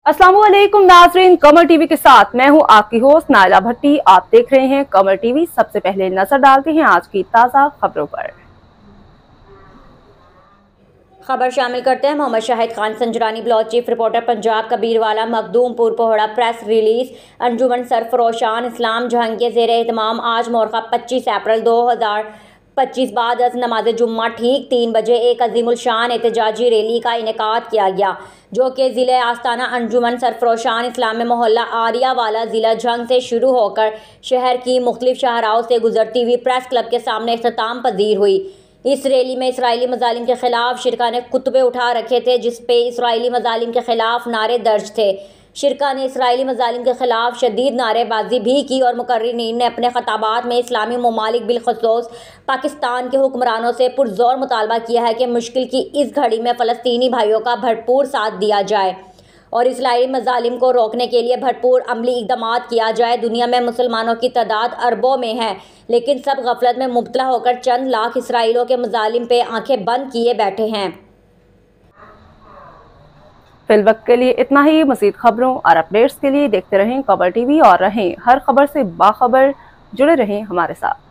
अस्सलामुअलैकुम नाजरीन, कमर टीवी के साथ मैं हूं आपकी होस्ट नाइला भट्टी। आप देख रहे हैं कमर टीवी। सबसे पहले नजर डालते हैं आज की ताज़ा खबरों पर। खबर शामिल करते हैं। Mohammad Shahid Khan Sanjrani, block chief reporter Punjab, Kabirwala, Makhdoompur, Pohra. Press release. Anjuman Sarfaroshan Islam Jhang के ज़ेर एहतमाम आज मोरखा 25 अप्रैल 2025 बाद नमाज जुम्मा ठीक 3 बजे एक अजीमुल शान एहतजाजी रैली का इनेकाद किया गया, जो कि ज़िले आस्ताना अंजुमन सरफरोशान इस्लाम में मोहल्ला आरियावाला ज़िला जंग से शुरू होकर शहर की मुख्तलिफ शाहराओं से गुजरती हुई प्रेस क्लब के सामने इख्तिताम पजीर हुई। इस रैली में इसराइली मजालिम के खिलाफ शिरका ने खुतबे उठा रखे थे, जिस पे इसराइली मजालिम के खिलाफ नारे दर्ज थे। शिरका ने इसराइली मजालिम के खिलाफ शदीद नारेबाजी भी की और मुकर्रिरीन ने अपने खताबात में इस्लामी ममालिक बिलखसूस पाकिस्तान के हुक्मरानों से पुरजोर मुतालबा किया है कि मुश्किल की इस घड़ी में फ़लस्तीनी भाइयों का भरपूर साथ दिया जाए और इसराइली मजालिम को रोकने के लिए भरपूर अमली इक़दाम किया जाए। दुनिया में मुसलमानों की तादाद अरबों में है, लेकिन सब गफलत में मुब्तला होकर चंद लाख इसराइलों के मजालिम पे आंखें बंद किए बैठे हैं। फिलवक्त के लिए इतना ही। मज़ीद खबरों और अपडेट्स के लिए देखते रहें कमर टीवी और रहें हर खबर से बाखबर। जुड़े रहें हमारे साथ।